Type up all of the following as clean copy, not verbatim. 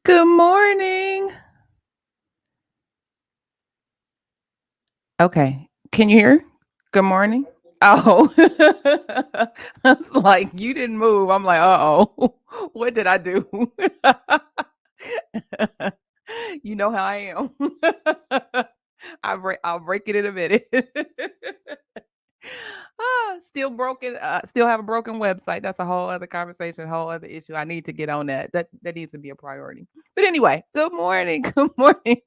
Good morning. Okay. Can you hear? Good morning. Oh, I was like, you didn't move. I'm like, uh-oh, what did I do? You know how I am. I'll break it in a minute. Still broken. Still have a broken website. That's a whole other conversation, whole other issue. I need to get on that. That needs to be a priority. But anyway, good morning. Good morning.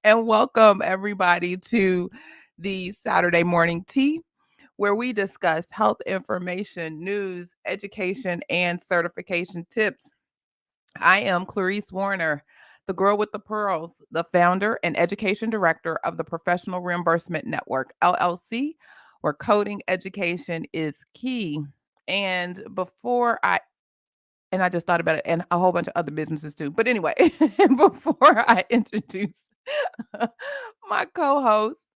And welcome everybody to the Saturday morning tea, where we discuss health information, news, education, and certification tips. I am Clarice Warner, the girl with the pearls, the founder and education director of the Professional Reimbursement Network, LLC, where coding education is key. And before I just thought about it, and a whole bunch of other businesses too. But anyway, before I introduce my co-host,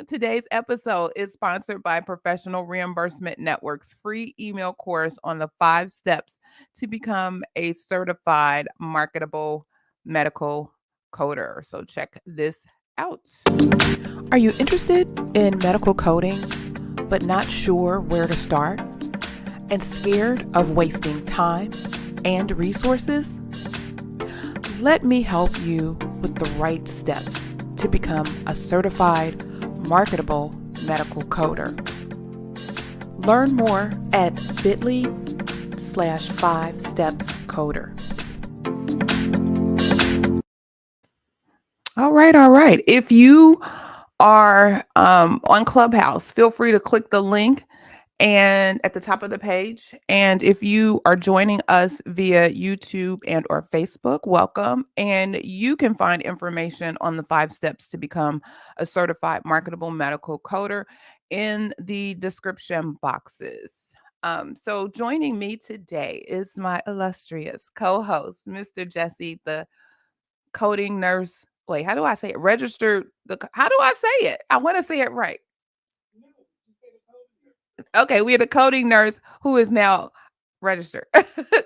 today's episode is sponsored by Professional Reimbursement Network's free email course on the 5 steps to become a certified marketable medical coder. So check this out. Are you interested in medical coding, but not sure where to start? And scared of wasting time and resources? Let me help you with the right steps to become a certified marketable medical coder. Learn more at bit.ly/5stepscoder. All right, all right. If you are on Clubhouse, feel free to click the link and at the top of the page. And if you are joining us via YouTube and or Facebook, welcome. And you can find information on the 5 steps to become a certified marketable medical coder in the description boxes. So joining me today is my illustrious co-host, Mr. Jesse, the coding nurse. Wait, how do I say it? Registered. How do I say it? I want to say it right. Okay, we're the coding nurse who is now registered.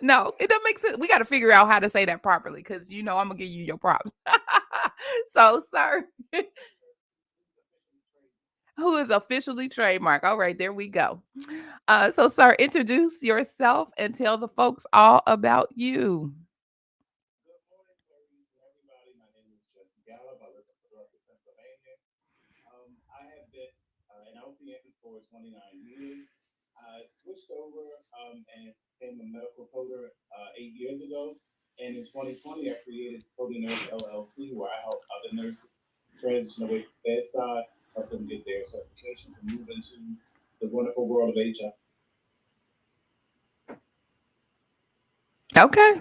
No, it doesn't make sense. We got to figure out how to say that properly because I'm gonna give you your props. So, sir, who is officially trademark. All right, there we go. So, sir, introduce yourself and tell the folks all about you. Okay.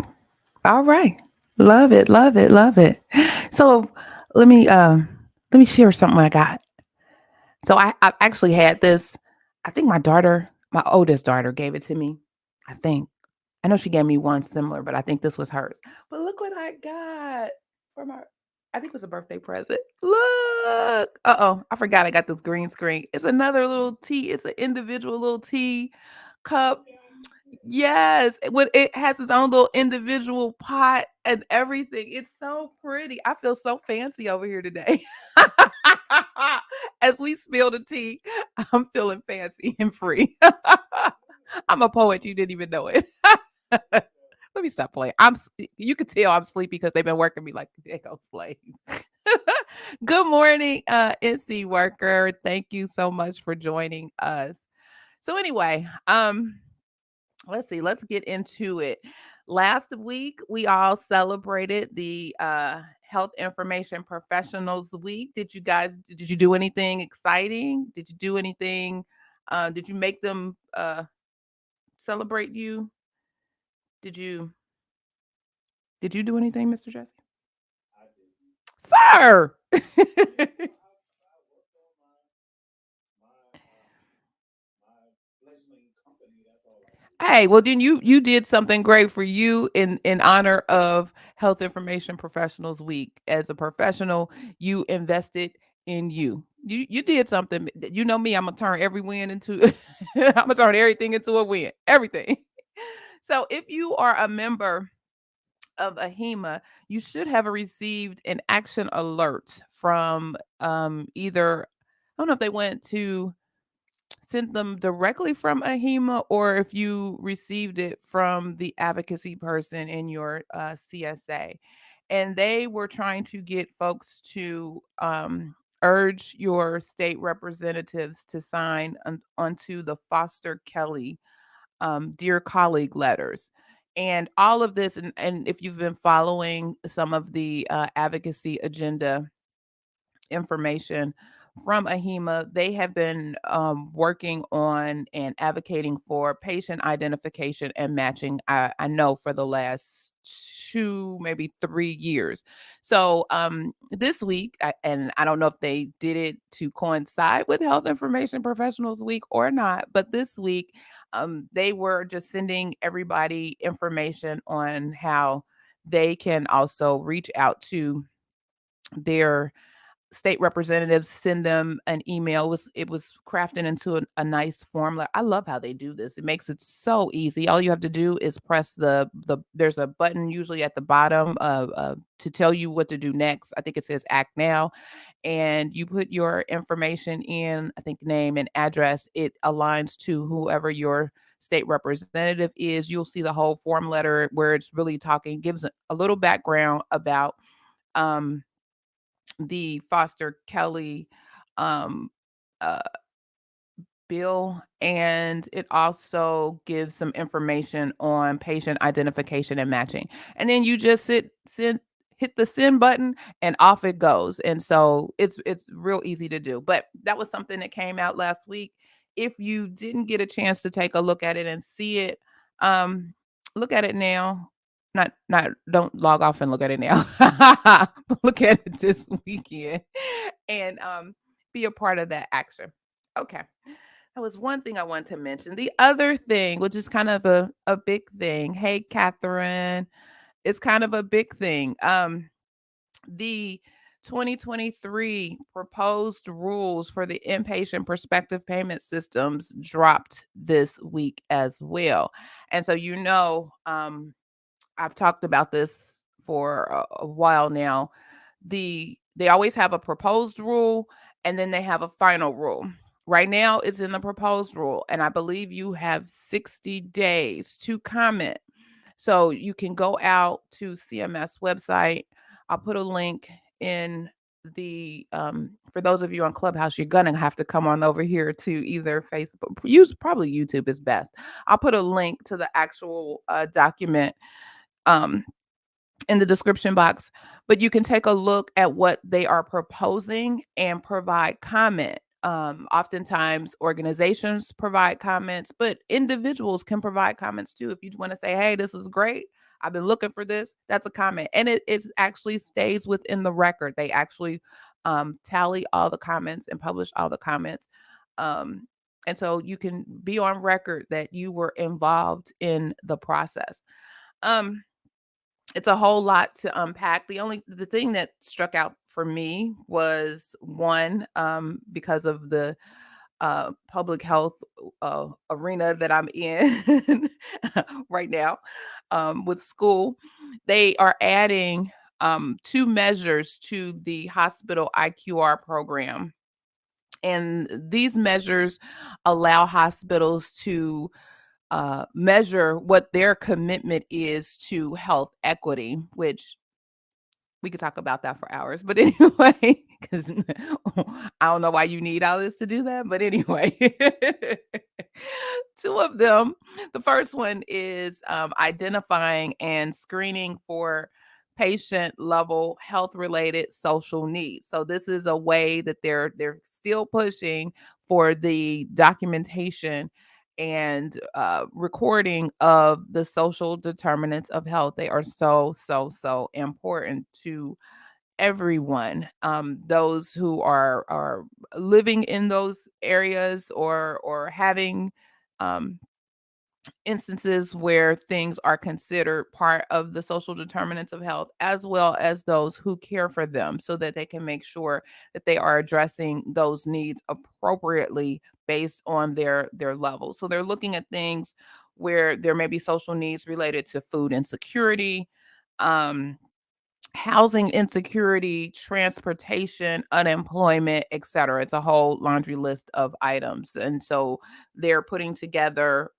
All right. Love it. Love it. Love it. So let me share something I got. So I actually had this. I think my oldest daughter gave it to me. I think. I know she gave me one similar, but I think this was hers. But look what I got from her. I think it was a birthday present. Look. Uh-oh. I forgot I got this green screen. It's another little tea. It's an individual little tea cup. Yes, it has its own little individual pot and everything. It's so pretty. I feel so fancy over here today. As we spill the tea, I'm feeling fancy and free. I'm a poet. You didn't even know it. Let me stop playing. You can tell I'm sleepy because they've been working me like a go slave. Good morning, NC worker. Thank you so much for joining us. So anyway, let's see, let's get into it. Last week, we all celebrated the Health Information Professionals Week. Did you do anything exciting? Did you do anything? Did you make them celebrate you? Did you did you do anything, Mr. Jesse? Sir. Hey, well then you did something great for you in honor of Health Information Professionals Week. As a professional, you invested in you. You did something. You know me, I'm gonna turn every win into I'm gonna turn everything into a win. Everything. So if you are a member of AHEMA, you should have received an action alert from either, I don't know if they went to sent them directly from AHEMA or if you received it from the advocacy person in your CSA. And they were trying to get folks to urge your state representatives to sign onto the Foster Kelly Dear Colleague letters. And all of this, and if you've been following some of the advocacy agenda information from AHEMA, they have been working on and advocating for patient identification and matching. I know for the last 2, maybe 3 years. So this week, and I don't know if they did it to coincide with Health Information Professionals Week or not, but this week they were just sending everybody information on how they can also reach out to their state representatives, send them an email. It was crafted into a nice form. Like, I love how they do this. It makes it so easy. All you have to do is press there's a button usually at the bottom to tell you what to do next. I think it says act now, and you put your information in, I think name and address. It aligns to whoever your state representative is. You'll see the whole form letter where it's really talking, gives a little background about um the Foster Kelly um, uh, bill, and it also gives some information on patient identification and matching. And then you just hit the send button and off it goes. And so it's real easy to do. But that was something that came out last week. If you didn't get a chance to take a look at it and see it, um, look at it now. Not don't log off and look at it now. But look at it this weekend and be a part of that action. Okay. That was one thing I wanted to mention. The other thing, which is kind of a big thing. Hey, Catherine, it's kind of a big thing. The 2023 proposed rules for the inpatient prospective payment systems dropped this week as well. And so, I've talked about this for a while now. They always have a proposed rule and then they have a final rule. Right now it's in the proposed rule, and I believe you have 60 days to comment. So you can go out to CMS website. I'll put a link in the for those of you on Clubhouse, you're gonna have to come on over here to either Facebook, use probably YouTube is best. I'll put a link to the actual document um in the description box, but you can take a look at what they are proposing and provide comment. Oftentimes, organizations provide comments, but individuals can provide comments too. If you want to say, "Hey, this is great. I've been looking for this," that's a comment, and it actually stays within the record. They actually tally all the comments and publish all the comments. Um, and so you can be on record that you were involved in the process. Um, it's a whole lot to unpack. The thing that struck out for me was one, because of the public health arena that I'm in right now with school. They are adding two measures to the hospital IQR program. And these measures allow hospitals to measure what their commitment is to health equity, which we could talk about that for hours. But anyway, because I don't know why you need all this to do that. But anyway, two of them. The first one is identifying and screening for patient level health related social needs. So this is a way that they're still pushing for the documentation and recording of the social determinants of health. They are so important to everyone. Those who are living in those areas or having um, instances where things are considered part of the social determinants of health, as well as those who care for them, so that they can make sure that they are addressing those needs appropriately based on their level. So they're looking at things where there may be social needs related to food insecurity, um, housing insecurity, transportation, unemployment, etc. It's a whole laundry list of items. And so they're putting together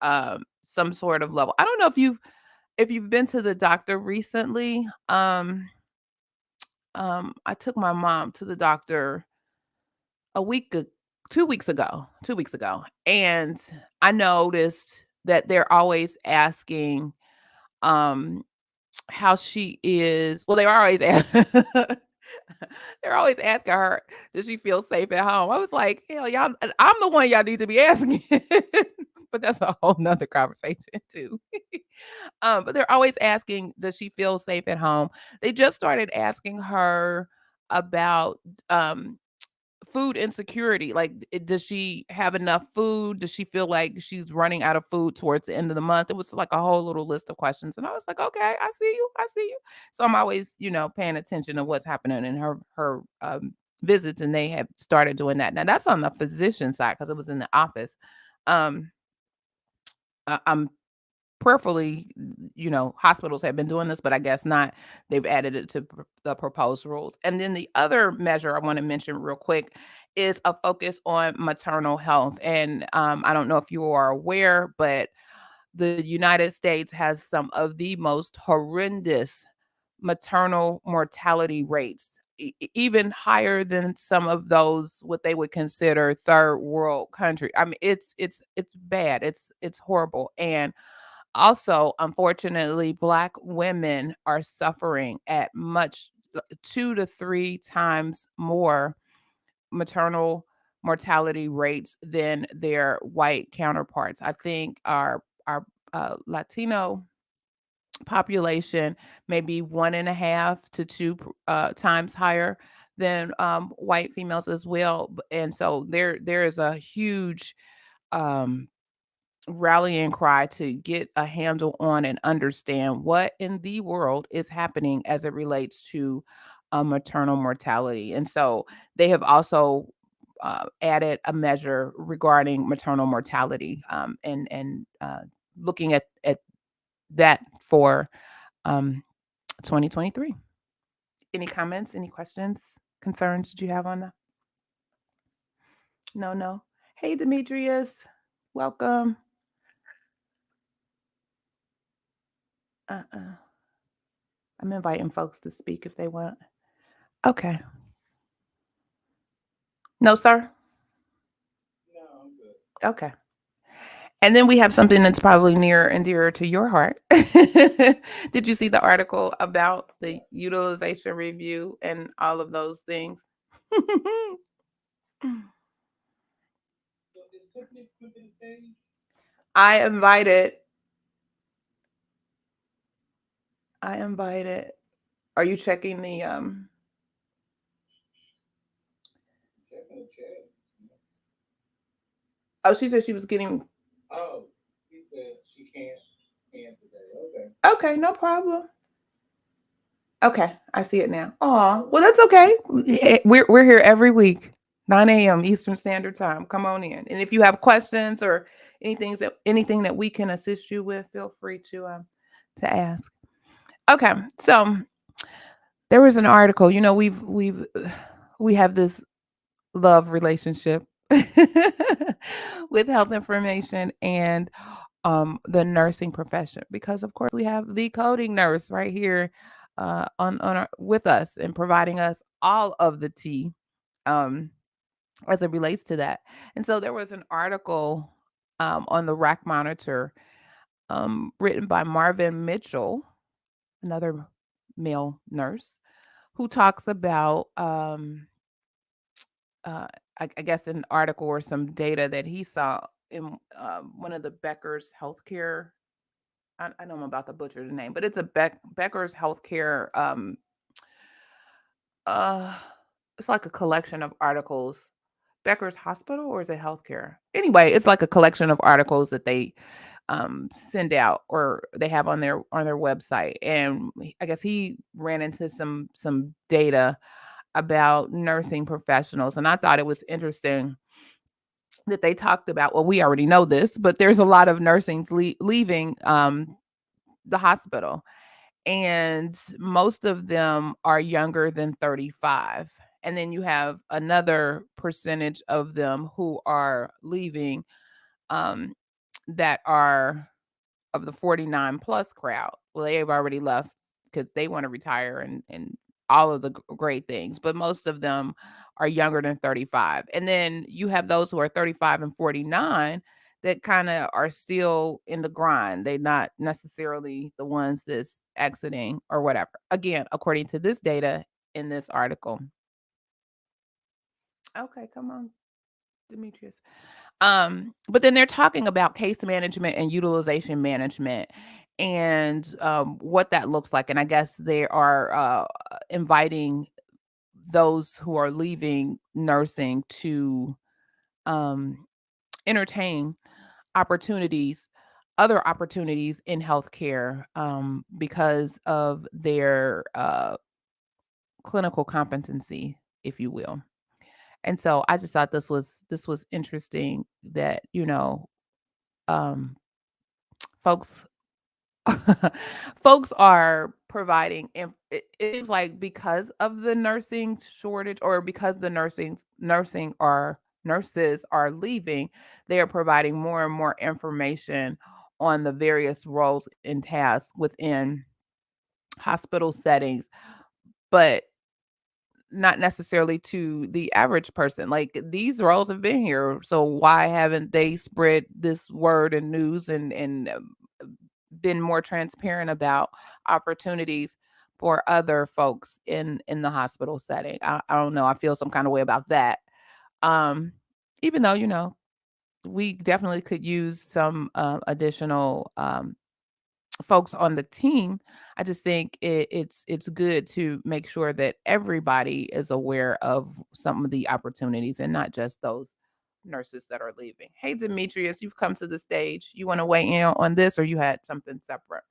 some sort of level. I don't know if you've been to the doctor recently. I took my mom to the doctor a week a 2 weeks ago, 2 weeks ago, and I noticed that they're always asking, um, how she is. Well, they're always they're always asking her, "Does she feel safe at home?" I was like, "Hell, y'all, I'm the one y'all need to be asking." But that's a whole nother conversation too. But they're always asking, "Does she feel safe at home?" They just started asking her about, um food insecurity. Like, does she have enough food? Does she feel like she's running out of food towards the end of the month? It was like a whole little list of questions. And I was like, okay, I see you. I see you. So I'm always, paying attention to what's happening in her visits. And they have started doing that. Now that's on the physician side because it was in the office. Um, I'm prayerfully, hospitals have been doing this, but I guess not. They've added it to the proposed rules. And then the other measure I want to mention real quick is a focus on maternal health. And I don't know if you are aware, but the United States has some of the most horrendous maternal mortality rates, even higher than some of those what they would consider third world country. I mean, it's bad. It's horrible. And also, unfortunately, Black women are suffering at much 2 to 3 times more maternal mortality rates than their white counterparts. I think our Latino population may be 1.5 to 2 times higher than white females as well. And so there is a huge um rallying cry to get a handle on and understand what in the world is happening as it relates to maternal mortality. And so they have also added a measure regarding maternal mortality, and looking at that for um, 2023. Any comments? Any questions? Concerns? Did you have on that? No, no. Hey, Demetrius, welcome. Uh-uh. I'm inviting folks to speak if they want. Okay. No, sir? Okay. And then we have something that's probably near and dear to your heart. Did you see the article about the utilization review and all of those things? I invited. I invited. Are you checking the Oh, she said she was getting. Okay, no problem. Okay, I see it now. Aw, well, that's okay. We're here every week, 9 a.m. Eastern Standard Time. Come on in, and if you have questions or anything that we can assist you with, feel free to ask. Okay, so there was an article. We have this love relationship with health information and the nursing profession, because of course we have the coding nurse right here with us and providing us all of the tea um, as it relates to that. And so there was an article on the Rack Monitor written by Marvin Mitchell, another male nurse, who talks about uh, I guess an article or some data that he saw in one of the Becker's healthcare. I know I'm about to butcher the name, but it's a Becker's healthcare. Uh, it's like a collection of articles. Becker's Hospital, or is it healthcare? Anyway, it's like a collection of articles that they send out or they have on their website. And I guess he ran into some data about nursing professionals, and I thought it was interesting that they talked about. Well, we already know this, but there's a lot of nursings leaving the hospital. and most of them are younger than 35. And then you have another percentage of them who are leaving, um, that are of the 49 plus crowd. Well, they've already left because they want to retire and all of the great things, but most of them are younger than 35. And then you have those who are 35 and 49 that kind of are still in the grind. They're not necessarily the ones that's exiting or whatever. Again, according to this data in this article. Okay, come on, Demetrius. But then they're talking about case management and utilization management and what that looks like. And I guess they are inviting those who are leaving nursing to um, entertain opportunities, other opportunities in healthcare, because of their clinical competency, if you will. And so I just thought this was interesting that, um, folks folks are providing it seems like because of the nursing shortage, or because the nursing are nurses are leaving, they are providing more and more information on the various roles and tasks within hospital settings, but not necessarily to the average person. Like, these roles have been here, so why haven't they spread this word and news and been more transparent about opportunities for other folks in the hospital setting? I don't know. I feel some kind of way about that. Um, Even though, we definitely could use some additional folks on the team. I just think it's good to make sure that everybody is aware of some of the opportunities and not just those nurses that are leaving. Hey, Demetrius, you've come to the stage. You want to weigh in on this, or you had something separate?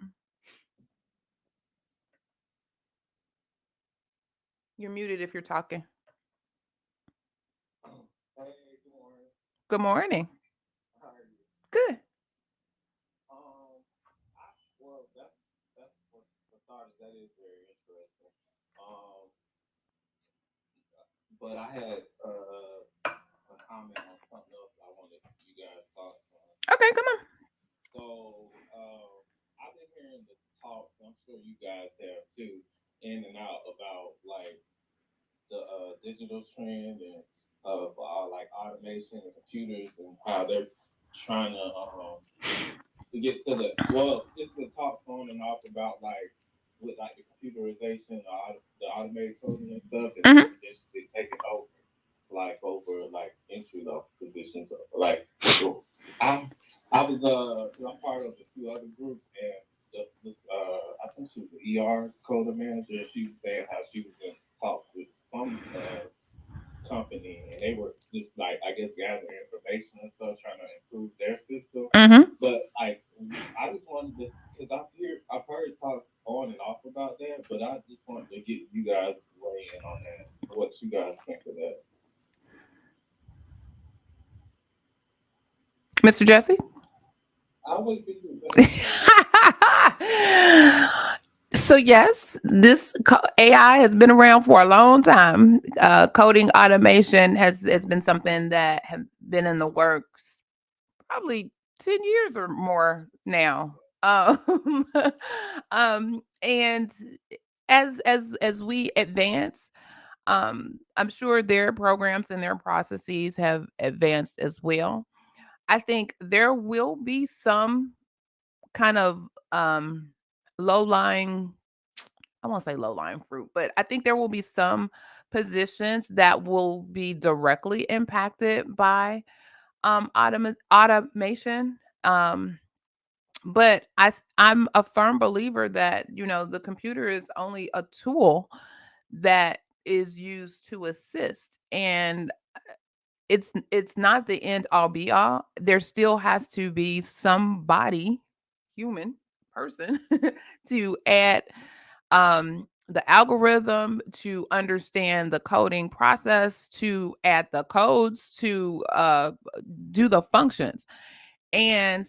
You're muted if you're talking. Good morning. Good. Okay, come on. Mhm. Mhm. Mr. Jesse? So yes, this AI has been around for a long time. Coding automation has been something that have been in the works probably 10 years or more now. And as we advance, I'm sure their programs and their processes have advanced as well. I think there will be some kind of low lying, I won't say low lying fruit, but I think there will be some positions that will be directly impacted by automation. But I'm a firm believer that, the computer is only a tool that is used to assist, and it's not the end all be all. There still has to be somebody, human person, to add the algorithm, to understand the coding process, to add the codes, to do the functions. And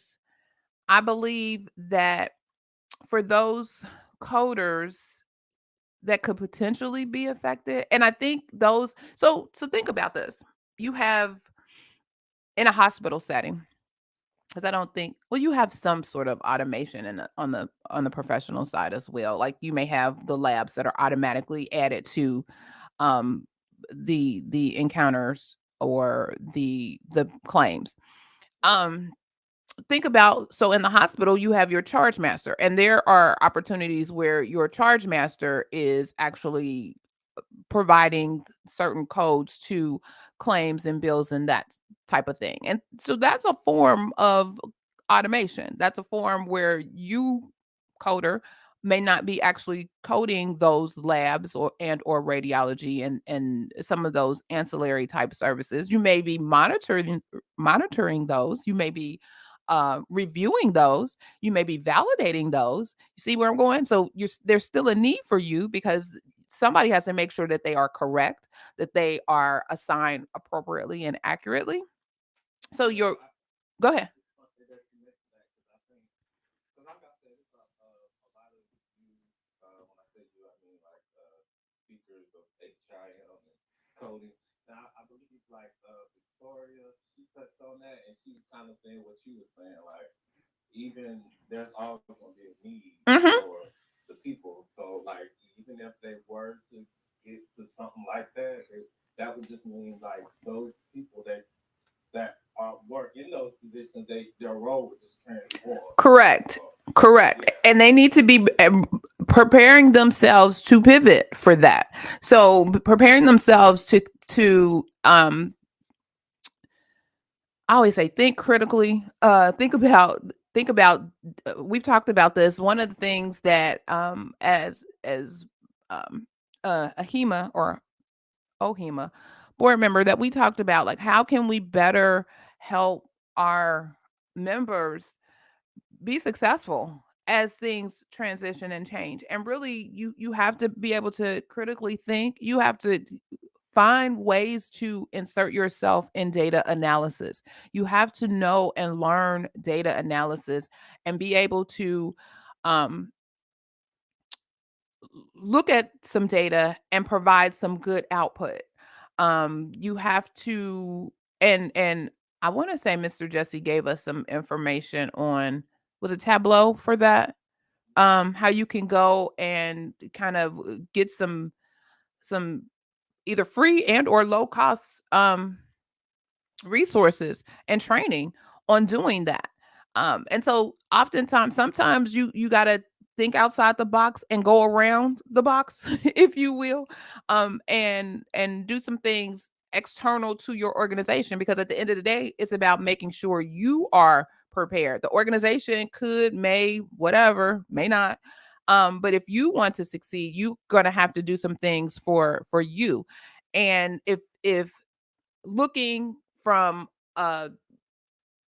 I believe that for those coders that could potentially be affected. And I think those so think about this. You have in a hospital setting, because I don't think well, you have some sort of automation on the professional side as well. Like you may have the labs that are automatically added to um the encounters or the claims. Um think about so in the hospital you have your charge master, and there are opportunities where your charge master is actually providing certain codes to claims and bills and that type of thing. And so that's a form of automation. That's a form where you, coder, may not be actually coding those labs or radiology and some of those ancillary type services. You may be monitoring those. You may be reviewing those. You may be validating those. You see where I'm going? So there's still a need for you because somebody has to make sure that they are correct, that they are assigned appropriately and accurately. So you're go ahead. Mhm. Correct. Correct. And they need to be preparing themselves to pivot for that. So preparing themselves to I always say think critically. Think about we've talked about this. One of the things that as AHIMA or OHIMA board member that we talked about, like how can we better help our members be successful as things transition and change. And really you have to be able to critically think. You have to find ways to insert yourself in data analysis. You have to know and learn data analysis and be able to um, look at some data and provide some good output. You have to and I want to say Mr. Jesse gave us some information on was it Tableau for that? How you can go and kind of get some either free and or low cost resources and training on doing that. And so oftentimes, sometimes you gotta think outside the box and go around the box, if you will, and do some things external to your organization because at the end of the day, it's about making sure you are prepared. The organization could, may, whatever, may not. But if you want to succeed, you're gonna have to do some things for you. And if looking from a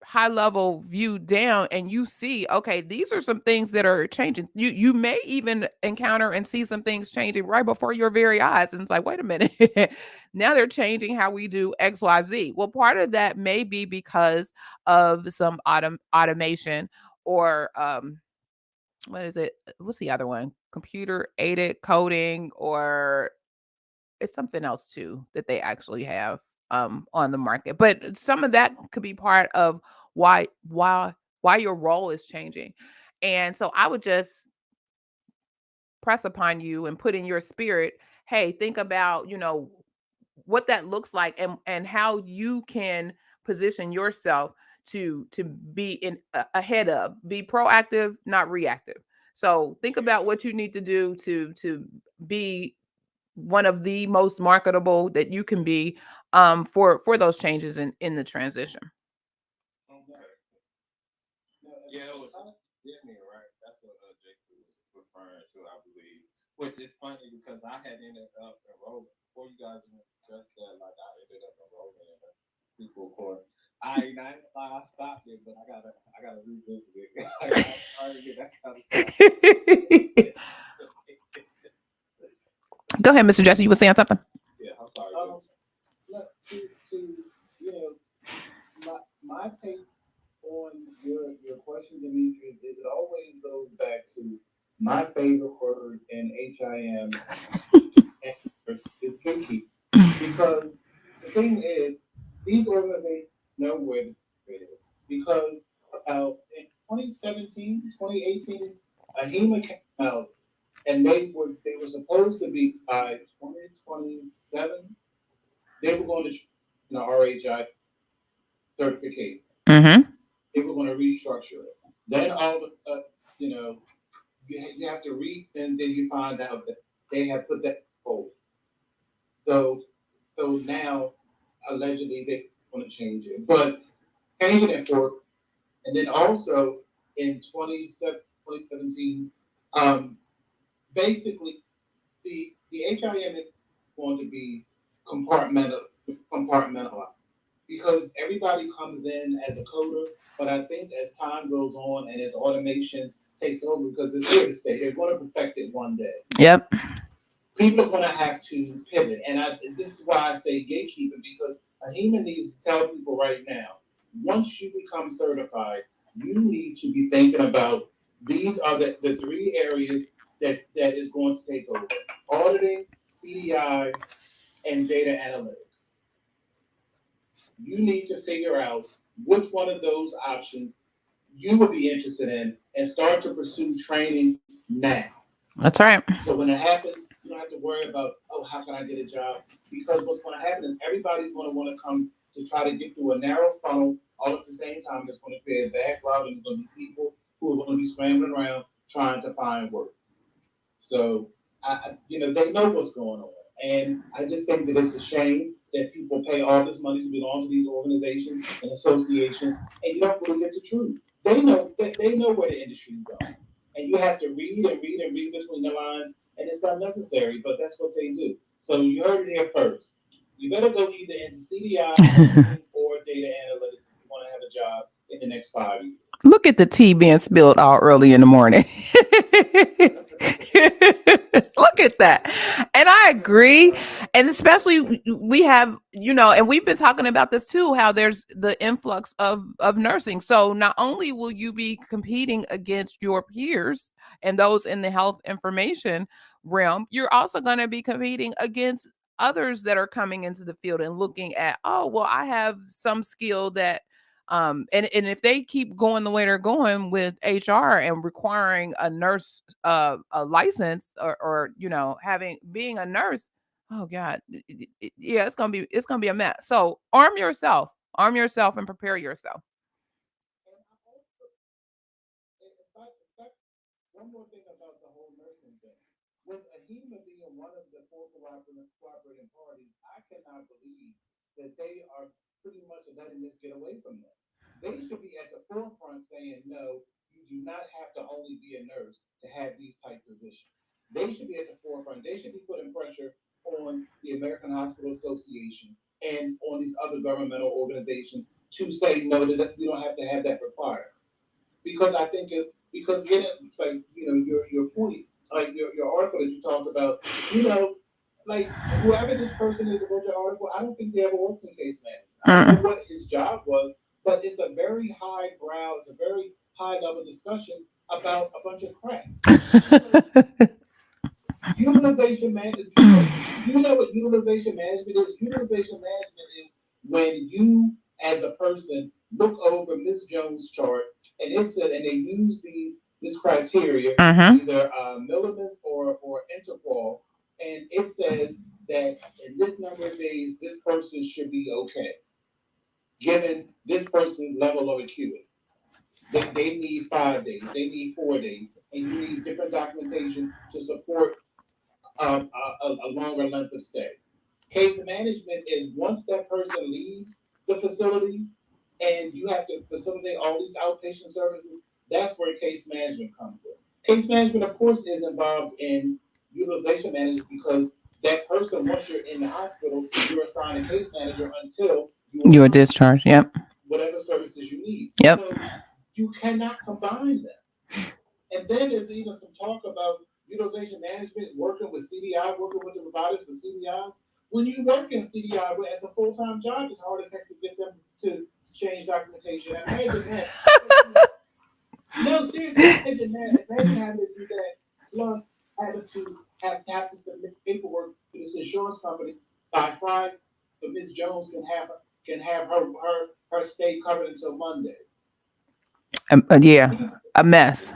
high level view down and you see okay these are some things that are changing you may even encounter and see some things changing right before your very eyes and it's like wait a minute now they're changing how we do xyz. Well, part of that may be because of some automation or what is it, what's the other one, computer aided coding, or it's something else too that they actually have on the market. But some of that could be part of why your role is changing. And so I would just press upon you and put in your spirit, hey, think about, what that looks like and how you can position yourself to be ahead of, be proactive, not reactive. So think about what you need to do to be one of the most marketable that you can be for those changes in the transition. Go ahead, Mr. Jesse. You were saying something. My favorite word in HIM is gatekeeper. Because the thing is, these organizations know where the trade is. Because in 2017, 2018, AHIMA came out and they were supposed to be by 2027, they were going to RHI certification. Mm-hmm. They were going to restructure it. Then all of a sudden, you know, you have to read, and then you find out that they have put that hold. So so now allegedly they're going to change it, but changing it for, and then also in 2017, um, basically the HIM is going to be compartmentalized because everybody comes in as a coder, but I think as time goes on and as automation takes over, because it's here to stay, they're going to perfect it one day. Yep. People are going to have to pivot. And this is why I say gatekeeper, because AHIMA needs to tell people right now, once you become certified, you need to be thinking about these are the three areas that is going to take over: auditing, CDI, and data analytics. You need to figure out which one of those options you would be interested in and start to pursue training now. That's right. So when it happens, you don't have to worry about, oh, how can I get a job? Because what's going to happen is everybody's going to want to come to try to get through a narrow funnel all at the same time. It's going to create a backlog, and there's going to be people who are going to be scrambling around trying to find work. So, they know what's going on. And I just think that it's a shame that people pay all this money to belong to these organizations and associations, and you don't really get the truth. They know where the industry's going. And you have to read and read and read between the lines, and it's unnecessary, but that's what they do. So you heard it here first. You better go either into CDI, auditing, or data analytics if you want to have a job in the next 5 years. Look at the tea being spilled all early in the morning. Look at that. And I agree. And especially we have, and we've been talking about this too, how there's the influx of nursing. So not only will you be competing against your peers and those in the health information realm, you're also going to be competing against others that are coming into the field and looking at, oh, well, I have some skill that and if they keep going the way they're going with HR and requiring a nurse a license or having being a nurse, oh god, yeah, it's gonna be a mess. So arm yourself and prepare yourself. And in fact, one more thing about the whole nursing thing. With AHIMA being one of the four cooperating parties, I cannot believe that they are pretty much letting this get away from them. They should be at the forefront saying, no, you do not have to only be a nurse to have these type positions. They should be at the forefront. They should be putting pressure on the American Hospital Association and on these other governmental organizations to say, no, that we don't have to have that required, because I think it's because it's like your point, like your article that you talked about, you know, like whoever this person is that wrote your article, I don't think they ever worked in case management. I don't know what his job was, but it's a very high brow, it's a very high level discussion about a bunch of crap. Because utilization management, you know what utilization management is? Utilization management is when you, as a person, look over Ms. Jones' chart, and it said, and they use this criteria, either Milliman's or Interpol, and it says that in this number of days, this person should be okay, given this person's level of acuity. They need 5 days, they need 4 days, and you need different documentation to support a longer length of stay. Case management is once that person leaves the facility and you have to facilitate all these outpatient services, that's where case management comes in. Case management, of course, is involved in utilization management because that person, once you're in the hospital, you're assigned a case manager until You are discharged. Yep. whatever services you need. Yep. So you cannot combine them. And then there's even some talk about utilization management, working with CDI, working with the providers for CDI. When you work in CDI as a full time job, it's hard as heck to get them to change documentation. Imagine that. No, seriously, imagine that. Imagine having to do that plus having to submit paperwork to this insurance company by Friday, so Miss Jones can have her stay covered until Monday. Yeah, a mess.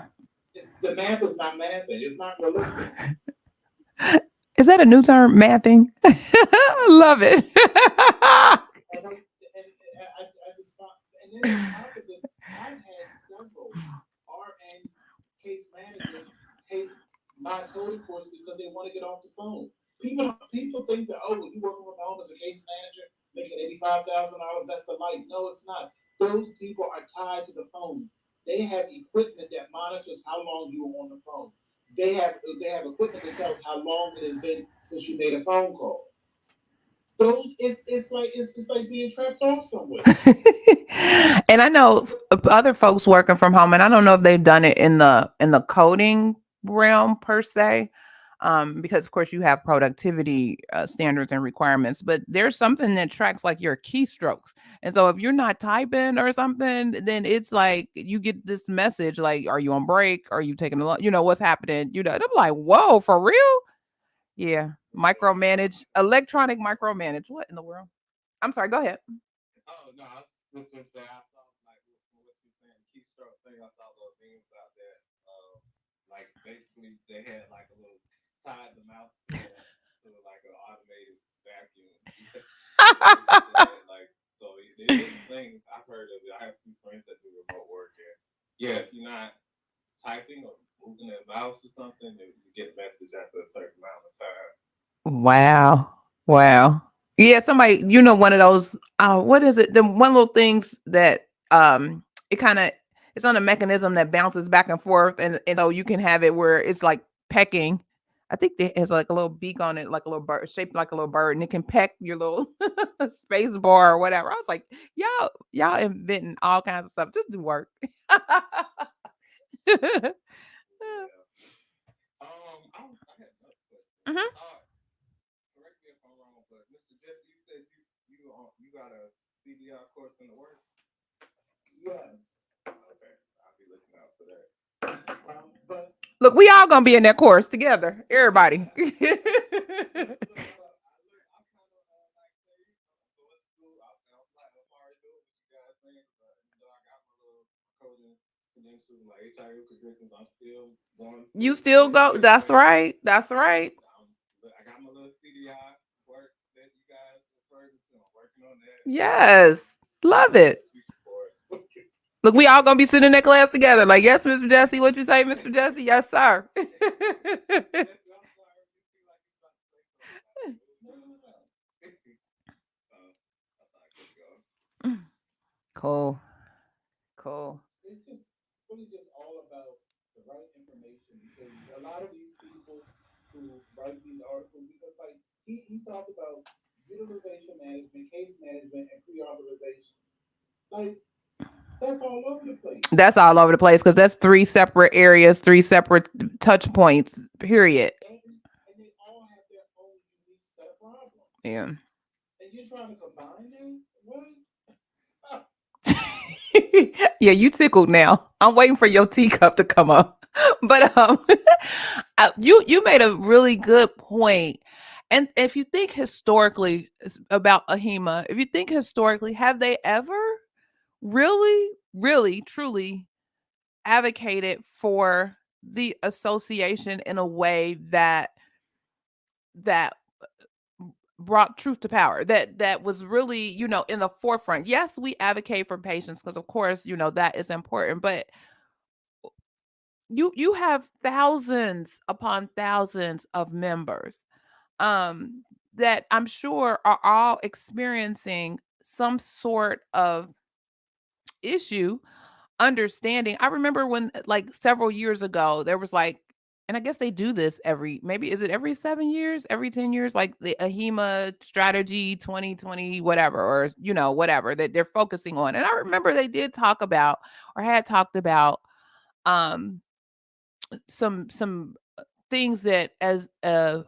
The math is not mathing. It's not realistic. Is that a new term, mathing? I love it. I just thought, and then on top of it, I've had several RN case managers take my coding course because they want to get off the phone. People think that, oh, when you working from home as a case manager, making $85,000, that's the life. No, it's not. Those people are tied to the phone. They have equipment that monitors how long you were on the phone. They have equipment that tells how long it has been since you made a phone call. It's like being trapped off somewhere. And I know other folks working from home, and I don't know if they've done it in the coding realm per se, because of course you have productivity standards and requirements, but there's something that tracks like your keystrokes, and so if you're not typing or something, then it's like you get this message like, "Are you on break? Are you taking a lot? You know what's happening?" You know, and I'm like, "Whoa, for real?" Yeah, micromanage, electronic micromanage. What in the world? I'm sorry. Go ahead. Oh no, I was just gonna say I saw like what you saying the keystroke thing. I saw little memes out there. Like basically they had like a little tied the mouse to like an automated vacuum. Like so it is a thing. I've heard of it. I have some friends that do remote work and yeah, if you're not typing or moving the mouse or something, then you get a message after a certain amount of time. Wow. Wow. Yeah, somebody, one of those what is it? The one little things that it kind of it's on a mechanism that bounces back and forth, and so you can have it where it's like pecking. I think it has like a little beak on it, like a little bird, shaped like a little bird, and it can peck your little space bar or whatever. I was like, y'all inventing all kinds of stuff just to work. Yeah. I had another question. Mhm. Correct me if I'm wrong, but Mr. Jesse, you said you got a CDR course in the works. Yes. Okay, I'll be looking out for that. But Look, we all gonna be in that course together, everybody. I'm kind of like say, I'm going to school. I'm like I'm already doing what you guys saying, but I got my little coding credentials, my HIO credentials. I'm still going to You school still for go. case That's management. right. That's right. I got my little CDI work that you guys referred to. I'm working on that. Yes. Love Looking it. to the future for it. Look, we all gonna be sitting in that class together. Like, yes, Mr. Jesse, what you say, Mr. Jesse? Yes, sir. Mr. Jesse, I'm sorry. You feel like you about to say something. No, no, no. I thought I kept going. Cool. Cool. It's just really just all about the right information because a lot of these people who write these articles, because like he talked about utilization management, case management, and pre-authorization. Like that's all over the place. That's all over the place because that's three separate areas, three separate touch points. Period. And they all have their own unique set of problems. Yeah. And you're trying to combine them? What? Ah, Yeah, you tickled now. I'm waiting for your teacup to come up. But you made a really good point. And if you think historically about AHIMA, if you think historically, have they ever really, really, truly advocated for the association in a way that brought truth to power, that was really, in the forefront? Yes, we advocate for patients because of course, that is important, but you have thousands upon thousands of members um that I'm sure are all experiencing some sort of issue understanding. I remember when, like, several years ago, there was like, and I guess they do this maybe is it every 7 years, every 10 years, like the AHIMA strategy 2020, whatever, or, whatever that they're focusing on. And I remember they did talk about or had talked about um some things that as a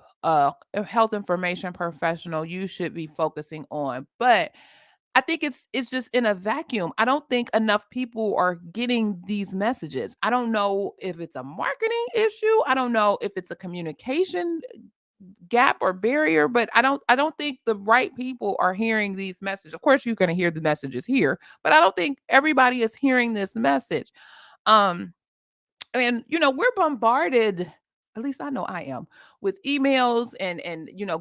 health information professional you should be focusing on. But I think it's just in a vacuum. I don't think enough people are getting these messages. I don't know if it's a marketing issue. I don't know if it's a communication gap or barrier, but I don't think the right people are hearing these messages. Of course, you're going to hear the messages here, but I don't think everybody is hearing this message. Um, and we're bombarded, at least I know I am, with emails and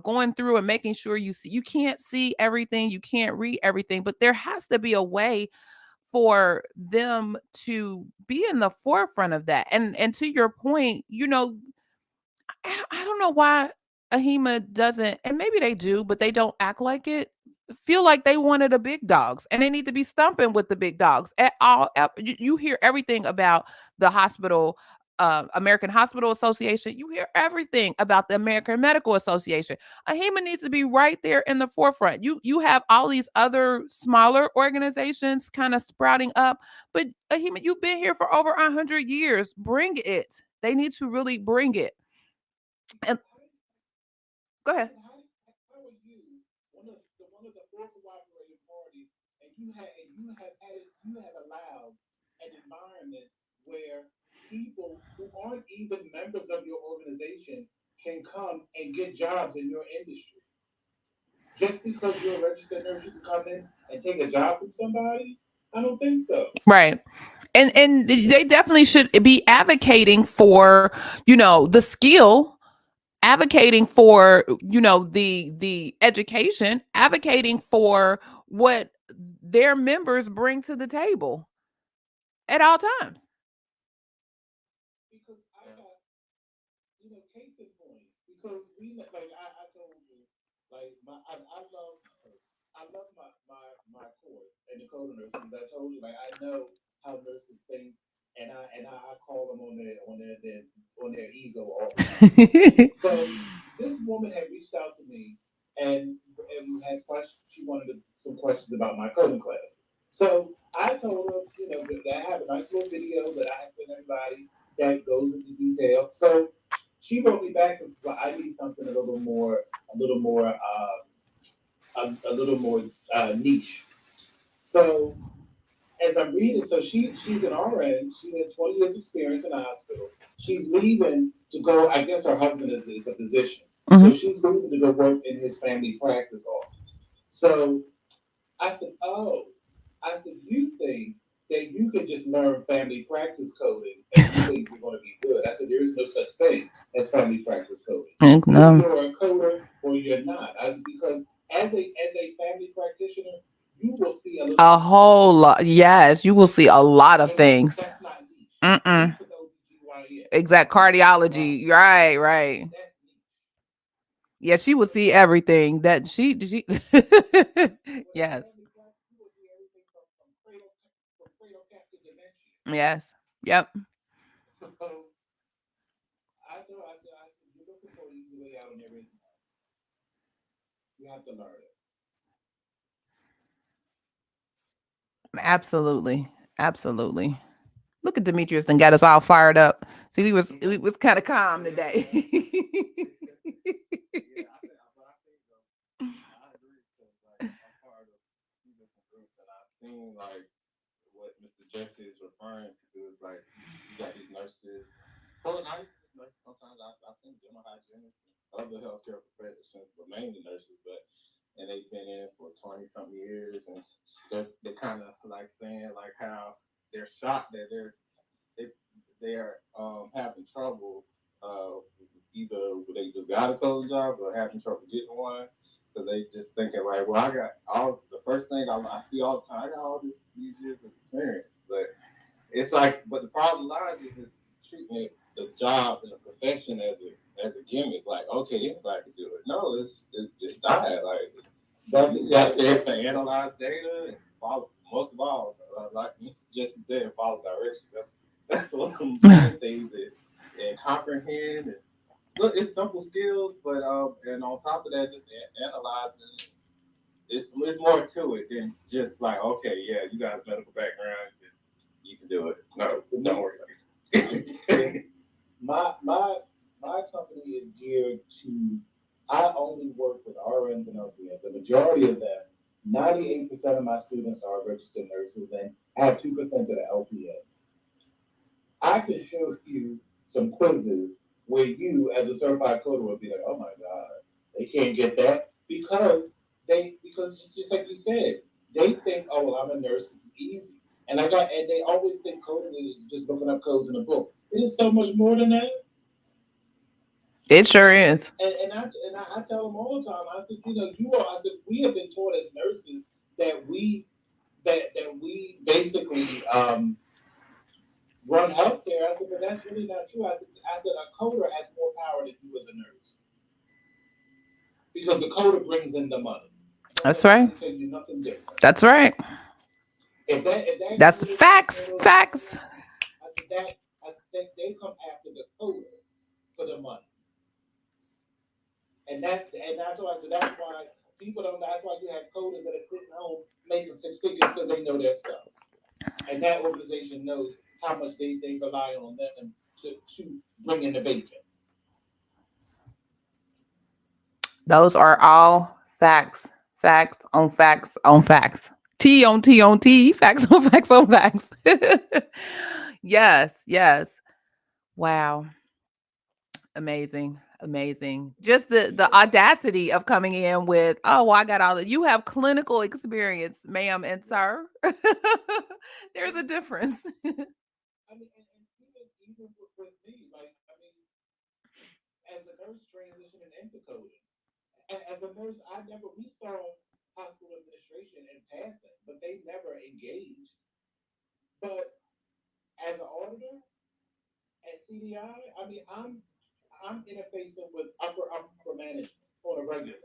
going through and making sure you can't see everything, you can't read everything, but there has to be a way for them to be in the forefront of that. And to your point, I don't know why AHIMA doesn't, and maybe they do, but they don't act like it. Feel like they wanted the big dogs, and they need to be stumping with the big dogs at all. You hear everything about the hospital, American Hospital Association. You hear everything about the American Medical Association. AHIMA needs to be right there in the forefront. You have all these other smaller organizations kind of sprouting up, but AHIMA, you've been here for over 100 years. Bring it. They need to really bring it. And go ahead. How are you one of the four cooperating parties, and you have allowed an environment where people who aren't even members of your organization can come and get jobs in your industry just because you're a registered nurse. You can come in and take a job from somebody. I don't think so. Right. And they definitely should be advocating for, the skill, advocating for, the education, advocating for what their members bring to the table at all times. Because I got, case in point, because I told you, like I love my course and the coding nurses. I told you, like I know how nurses think, and I call them on their ego all the time. So this woman had reached out to me and had questions. She wanted some questions about my coding class. So I told her, that I have a nice little video that I have sent everybody that goes into detail. So she wrote me back and said, well, I need something a little more, a little more niche. So as I'm reading, so she's an RN. She has 20 years experience in the hospital. She's leaving to go. I guess her husband is a physician, so Mhm. she's leaving to go work in his family practice office. So I said, oh, I said, you think that you can just learn family practice coding and you think you're going to be good? I said, there is no such thing as family practice coding. Either No. you're a coder or you're not. I said, because as a family practitioner, you will see a little A bit of everything. whole lot. Yes, you will see a lot of And things. that's not niche. Mm-mm. Niche is OBGYN. Exact cardiology. Right, right. That's niche. Yeah, she will see everything that she But a yes. family practice, you will see everything from cradle cap to dementia. Yes. Yep. So I said, you're looking for an easy way out, and there is none. You have to learn it. Absolutely. Absolutely. Look at Demetrius and got us all fired up. See, we was kind of calm today. Yeah, I agree because like I'm part of two different groups, and I've seen like what Mr. Jesse is referring to is like you got these nurses. Well, not even just nurses. Sometimes I've seen dental hygienists and other healthcare professionals, but mainly nurses. But and they've been in for 20 something years, and they're kind of like saying like how they're shocked that they, they're having trouble. Either they just got a code job or having trouble getting one. So they just thinking like, well, I got all the first thing I see all the time. I got all these years of experience, but it's like, but the problem lies is this treating the job and the profession as a gimmick. Like, okay, anybody can do it. No, it's just died. Like, that's they have to analyze data and follow. Most of all, like Mr. Jesse said, follow directions. That's one of the main things that and comprehend and look. It's simple skills, but and on top of that, just analyzing. It's more to it than just like, okay, yeah, you got a medical background, you can do it. No, don't worry. My company is geared to. I only work with RNs and LPNs. The majority of them 98% of my students are registered nurses, and I have 2% of the LPNs. I can show you some quizzes where you, as a certified coder, would be like, "Oh my God, they can't get that," because just like you said, they think, "Oh well, I'm a nurse. It's easy," and they always think coding is just looking up codes in a book. It is so much more than that. It sure is. I tell them all the time. I said, you all. I said, we have been taught as nurses that we basically run healthcare. I said, but that's really not true. I said a coder has more power than you as a nurse because the coder brings in the money. That's Nobody right. can tell you nothing different. That's right. If that That's coder can't facts. handle the Facts. money, I said that I think they come after the coder for the money, and that's why I said that's why people don't. That's why you have coders that are sitting home making six figures because they know their stuff, and that organization knows how much they rely on them to bring in the bacon. Those are all facts. Facts on facts on facts. T on T on T. Facts on facts on facts. Yes. Yes. Wow. Amazing. Amazing. Just the audacity of coming in with, oh, well, I got all that. You have clinical experience, ma'am and sir. There's a difference. I mean, and even with me, like I mean, as a nurse transitioning into coding, as a nurse, we saw hospital administration in passing, but they never engaged. But as an auditor at CDI, I mean, I'm interfacing with upper management on a regular.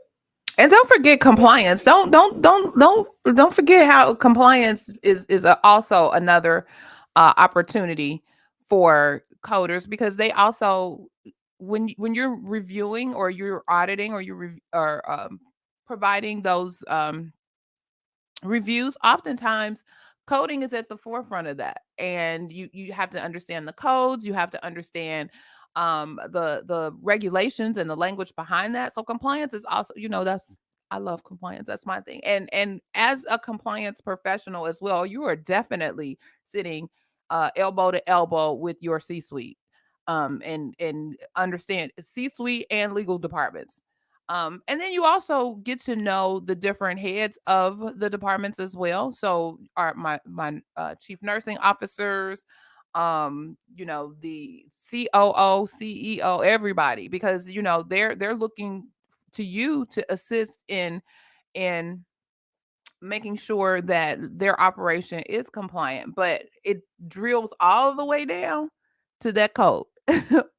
And don't forget So compliance. Don't forget how compliance is also another opportunity for coders, because they also, when you're reviewing or you're auditing or providing those reviews, oftentimes coding is at the forefront of that, and you have to understand the codes, you have to understand the regulations and the language behind that. So compliance is also, that's, I love compliance. That's my thing. And as a compliance professional as well, you are definitely sitting elbow to elbow with your C suite, and understand C suite and legal departments. And then you also get to know the different heads of the departments as well. So are my chief nursing officers, the COO, CEO, everybody, because they're looking to you to assist in making sure that their operation is compliant, but it drills all the way down to that code,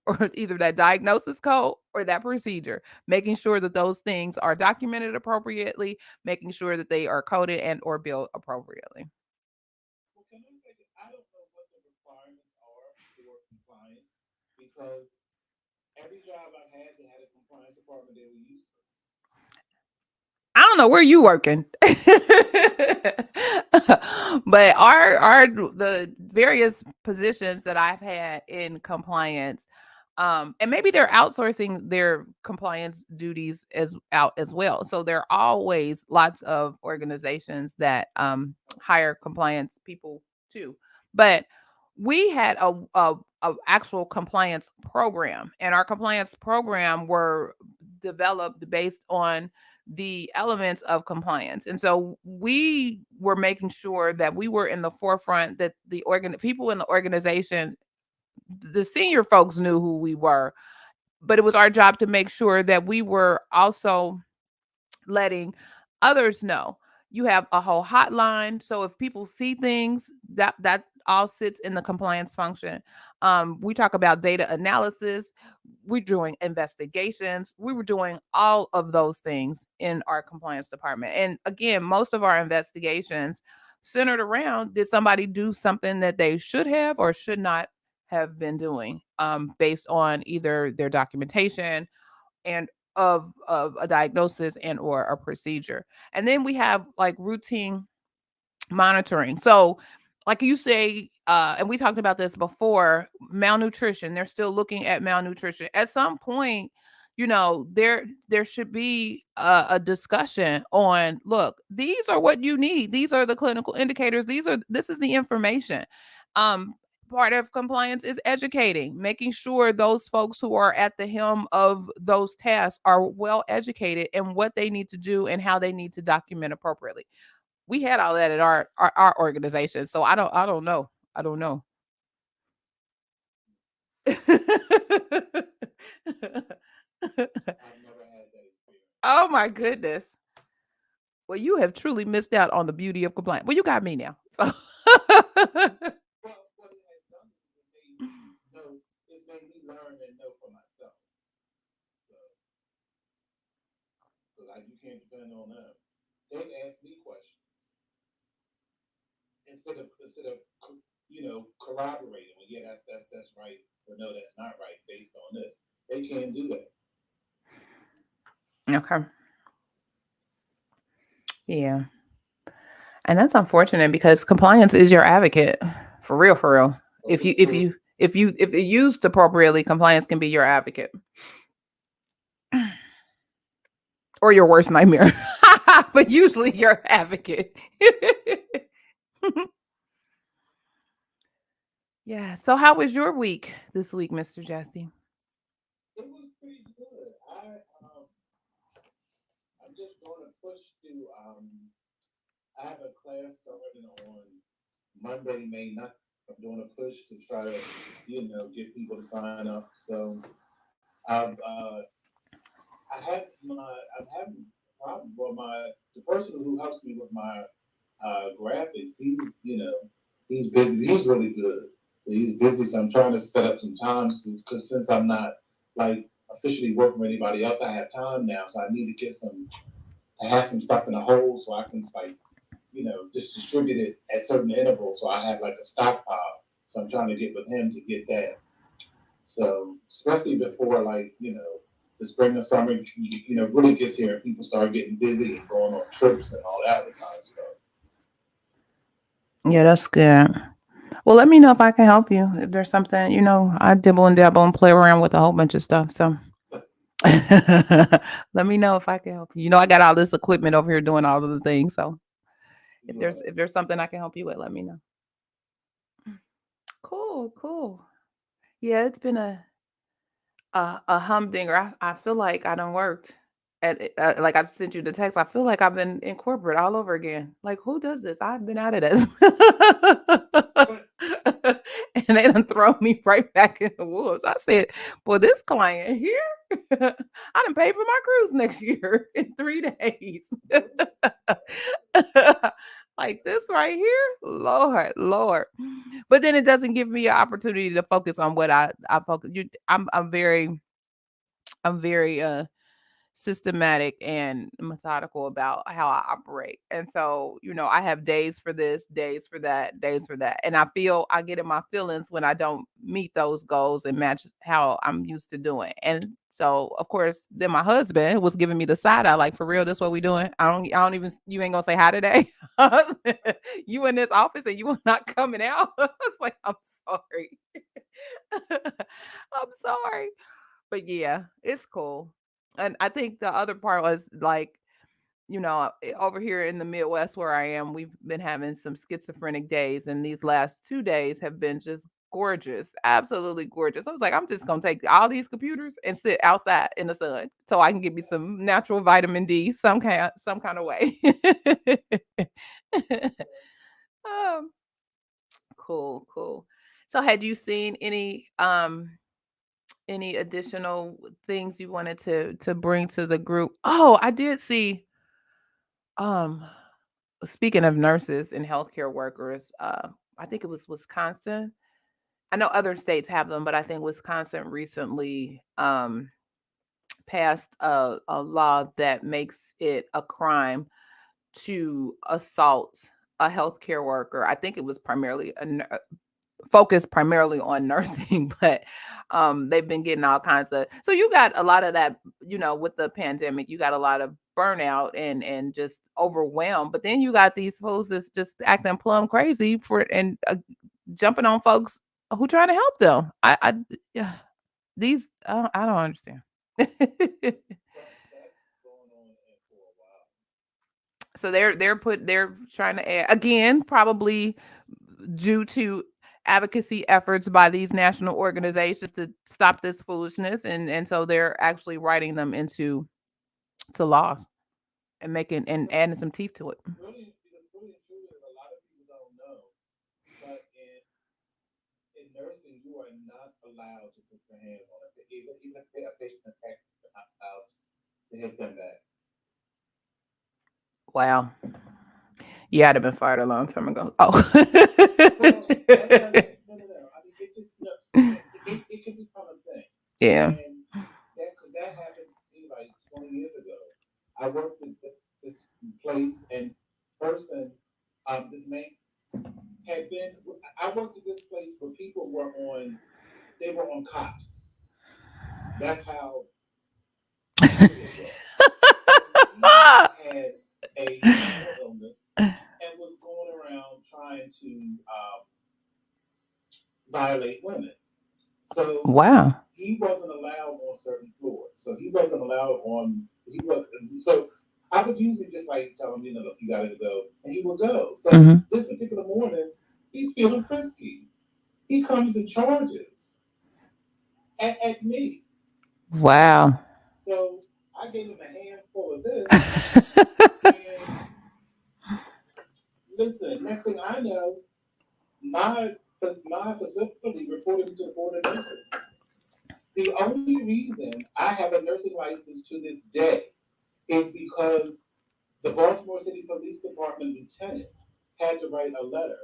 or either that diagnosis code or that procedure, making sure that those things are documented appropriately, making sure that they are coded and or billed appropriately. well, can I say that I don't know what the requirements are for compliance because every job I've had, they had a compliance department. They were useless. I don't know where you working. But our the various positions that I've had in compliance, and maybe they're outsourcing their compliance duties as well. So there are always lots of organizations that hire compliance people too. But we had a actual compliance program, and our compliance program were developed based on the elements of compliance. And so we were making sure that we were in the forefront, that the people in the organization, the senior folks knew who we were, but it was our job to make sure that we were also letting others know. You have a whole hotline, so if people see things, that all sits in the compliance function. We talk about data analysis, we're doing investigations, we were doing all of those things in our compliance department. And again, most of our investigations centered around, did somebody do something that they should have or should not have been doing, based on either their documentation and of a diagnosis and or a procedure. And then we have like routine monitoring. So like you say, and we talked about this before, malnutrition, they're still looking at malnutrition. At some point, there should be a discussion on, look, these are what you need, these are the clinical indicators, this is the information. um Part of compliance is educating, making sure those folks who are at the helm of those tasks are well educated in what they need to do and how they need to document appropriately. We had all that at our organization, so I don't know. I don't know. I've never had that experience. Oh my goodness. Well, you have truly missed out on the beauty of compliance. Well, you got me now. So Well, what it has done is it made me know, it's made me learn and know for myself. So, like, you can't depend on them. They ask me questions instead of corroborating. Well, yeah, that's right, or no, that's not right based on this. They can't do that. okay. Yeah. And that's unfortunate because compliance is your advocate. For real, for real. But we for If it used appropriately, compliance can be your advocate or your worst nightmare. But usually your advocate. Yeah. So how was your week this week, Mr. Jesse? it was pretty good. I'm just going to push to I have a class starting on Monday, May 9th. I'm doing a push to try to, get people to sign up. So I've I'm having a problem. Well, the person who helps me with my graphics, he's busy. He's really good. So he's busy. So I'm trying to set up some time because since I'm not like officially working with anybody else, I have time now. So I need to get to have some stuff in a hole so I can like just distribute it at certain intervals. So I have like a stockpile. So I'm trying to get with him to get that. So especially before the spring and summer, really gets here and people start getting busy and going on trips and all that other kind of stuff. Yeah, that's good. Well, let me know if I can help you. If there's something, I dibble and dabble and play around with a whole bunch of stuff. So let me know if I can help you. I got all this equipment over here doing all of the things. So Right. if there's something I can help you with, let me know. Cool, cool. Yeah, it's been a humdinger. I feel like I done worked like I sent you the text. I feel like I've been in corporate all over again. Like, who does this? I've been out of this. And they done throw me right back in the wolves. I said, "Well, this client here, I done paid for my cruise next year in 3 days." Like this right here, Lord, Lord. But then it doesn't give me an opportunity to focus on what I focus. I'm very systematic and methodical about how I operate. And so, I have days for this, days for that, days for that. And I get in my feelings when I don't meet those goals and match how I'm used to doing. And so, of course, then my husband was giving me the side eye, like, for real, this what we doing? I don't even, you ain't gonna say hi today. You in this office and you are not coming out. I was like, I'm sorry. I'm sorry. But yeah, it's cool. And I think the other part was like, over here in the Midwest where I am, we've been having some schizophrenic days, and these last 2 days have been just gorgeous, absolutely gorgeous. I was like, I'm just gonna take all these computers and sit outside in the sun so I can get me some natural vitamin D some kind of way. um, cool, cool. So had you seen any additional things you wanted to bring to the group? Oh, I did see, um speaking of nurses and healthcare workers, I think it was Wisconsin. I know other states have them, but I think Wisconsin recently passed a law that makes it a crime to assault a healthcare worker. I think it was focused primarily on nursing, but they've been getting all kinds of. So you got a lot of that, with the pandemic, you got a lot of burnout and just overwhelmed. But then you got these fools that's just acting plumb crazy and jumping on folks who trying to help them. Yeah, I don't understand. That's going on for a while. So they're trying to add again, probably due to advocacy efforts by these national organizations to stop this foolishness, and so they're actually writing them into to laws and making and Because adding some teeth to it. really and truly, a lot of people don't know, but in nursing, you are not allowed to put your hands on it. Even if a patient attack, you're not allowed to hit them back. Wow. Yeah, I'd have been fired a long time ago. Oh. Well, no. I mean, it just no, it can become a thing, Yeah. and because that happened to me like 20 years ago. I worked at this place, and person, this man had been. I worked at this place where people were on. They were on cops. That's how heavy it was. So he had a mental illness and was going around trying to violate women. So Wow. he wasn't allowed on certain floors. So he wasn't allowed on. He was so. I would usually just like tell him, look, you got to go, and he would go. So Hmm. this particular morning, he's feeling frisky. He comes and charges at me. Wow. So I gave him a handful of this, and listen. Next thing I know, my my facility reported me to the board of nursing. The only reason I have a nursing license to this day is because the Baltimore City Police Department lieutenant had to write a letter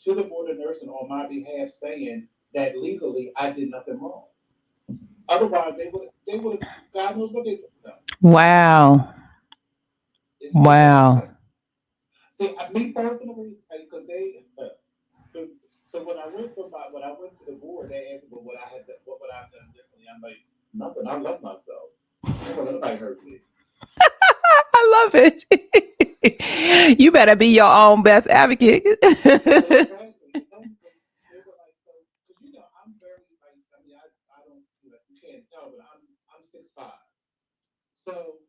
to the board of nursing on my behalf saying that legally I did nothing wrong. Otherwise, they would have God knows what they would have done. Wow. It's that Wow. type. See, me personally, because so when I went when I went to the board, they asked me what I had what would I have done differently. I'm like nothing. I love myself. I ain't gonna let nobody hurt me. I love it. You better be your own best advocate. Exactly. They were like so because I'm very like I mean I don't you can't tell but I'm 6'5". So